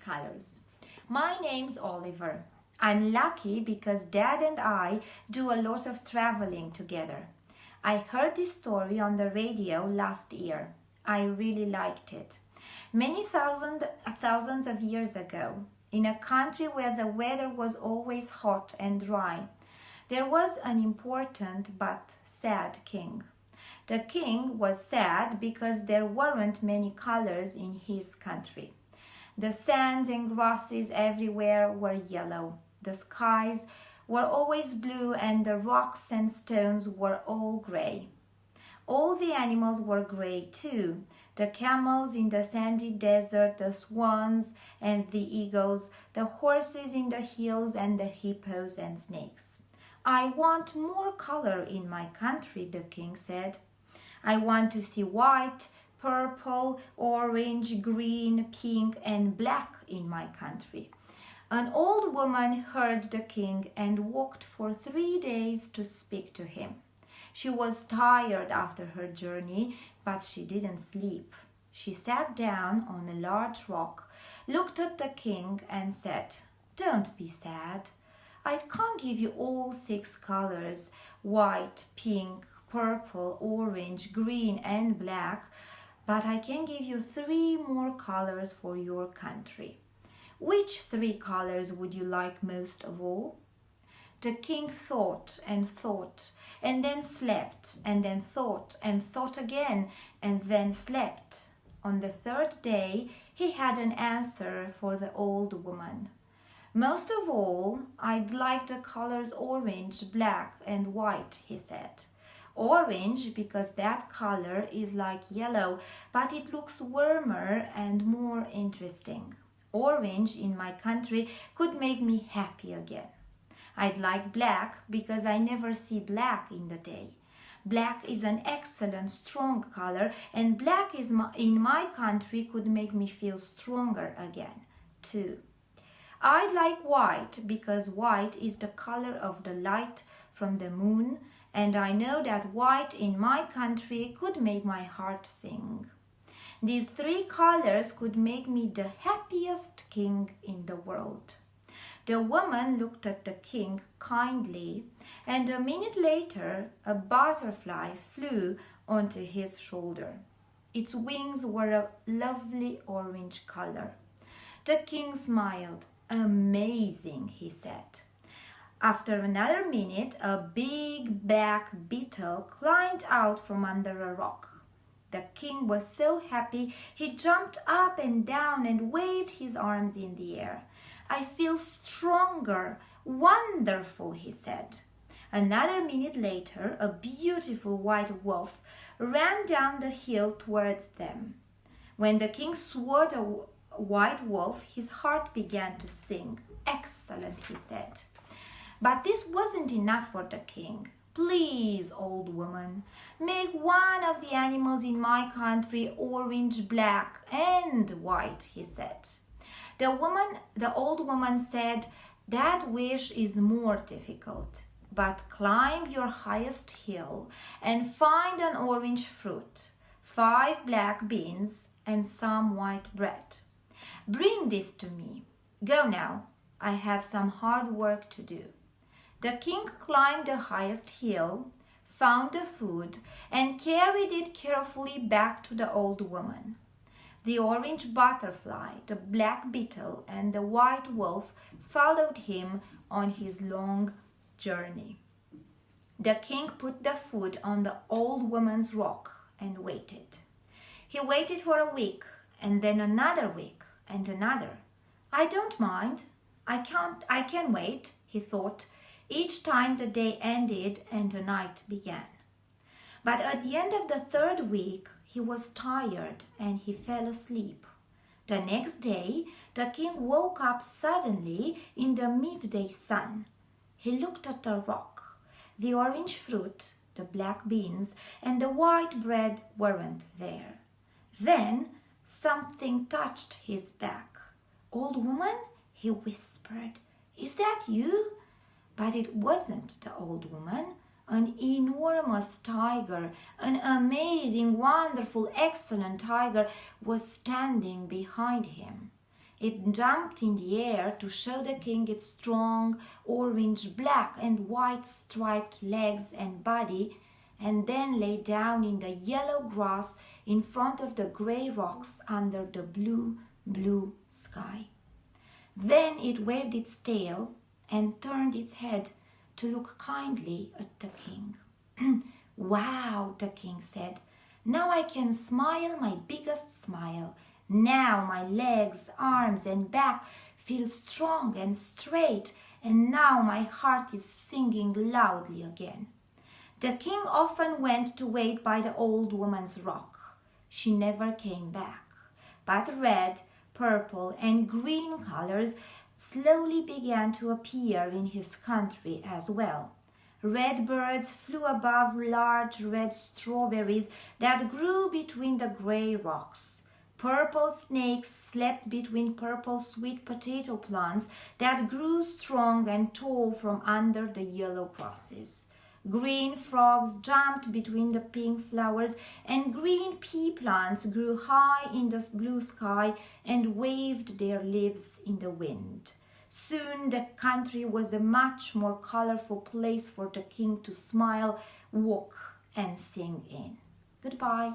colors. My name's Oliver. I'm lucky because Dad and I do a lot of traveling together. I heard this story on the radio last year. I really liked it. Many thousands of years ago, in a country where the weather was always hot and dry, there was an important but sad king. The king was sad because there weren't many colors in his country. The sands and grasses everywhere were yellow. The skies were always blue and the rocks and stones were all gray. All the animals were gray too. The camels in the sandy desert, the swans and the eagles, the horses in the hills and the hippos and snakes. I want more color in my country, the king said. I want to see white, purple, orange, green, pink and black in my country. An old woman heard the king and walked for 3 days to speak to him. She was tired after her journey, but she didn't sleep. She sat down on a large rock, looked at the king and said, "Don't be sad. I can't give you all 6 colors, white, pink, purple, orange, green and black, but I can give you 3 more colors for your country. Which 3 colors would you like most of all?" The king thought and then slept, and then thought again, and then slept. On the 3rd day, he had an answer for the old woman. "Most of all, I'd like the colors orange, black, and white," he said. "Orange because that color is like yellow, but it looks warmer and more interesting. Orange in my country could make me happy again. I'd like black because I never see black in the day. Black is an excellent strong color, and black in my country could make me feel stronger again, too. I'd like white because white is the color of the light from the moon, and I know that white in my country could make my heart sing. These 3 colors could make me the happiest king in the world." The woman looked at the king kindly, and a minute later a butterfly flew onto his shoulder. Its wings were a lovely orange color. The king smiled. "Amazing," he said. After another minute, a big black beetle climbed out from under a rock. The king was so happy he jumped up and down and waved his arms in the air. "I feel stronger. Wonderful," he said. Another minute later, a beautiful white wolf ran down the hill towards them. When the king saw the white wolf, his heart began to sing. "Excellent," he said. But this wasn't enough for the king. "Please, old woman, make one of the animals in my country orange, black, and white," he said. The old woman said, "That wish is more difficult, but climb your highest hill and find an orange fruit, 5 black beans, and some white bread. Bring this to me. Go now, I have some hard work to do." The king climbed the highest hill, found the food, and carried it carefully back to the old woman. The orange butterfly, the black beetle, and the white wolf followed him on his long journey. The king put the food on the old woman's rock and waited. He waited for a week, and then another week, and another. "I don't mind. I can wait," he thought, each time the day ended and the night began. But at the end of the 3rd week, he was tired and he fell asleep. The next day, the king woke up suddenly in the midday sun. He looked at the rock. The orange fruit, the black beans, and the white bread weren't there. Then something touched his back. "Old woman," he whispered, "is that you?" But it wasn't the old woman. An enormous tiger, an amazing, wonderful, excellent tiger was standing behind him. It jumped in the air to show the king its strong orange, black and white striped legs and body, and then lay down in the yellow grass in front of the grey rocks under the blue, blue sky. Then it waved its tail and turned its head to look kindly at the king. "Wow," the king said. "Now I can smile my biggest smile. Now my legs, arms and back feel strong and straight, and now my heart is singing loudly again." The king often went to wait by the old woman's rock. She never came back, but red, purple and green colors slowly began to appear in his country as well. Red birds flew above large red strawberries that grew between the grey rocks. Purple snakes slept between purple sweet potato plants that grew strong and tall from under the yellow grasses. Green frogs jumped between the pink flowers, and green pea plants grew high in the blue sky and waved their leaves in the wind. Soon the country was a much more colorful place for the king to smile, walk, and sing in. Goodbye.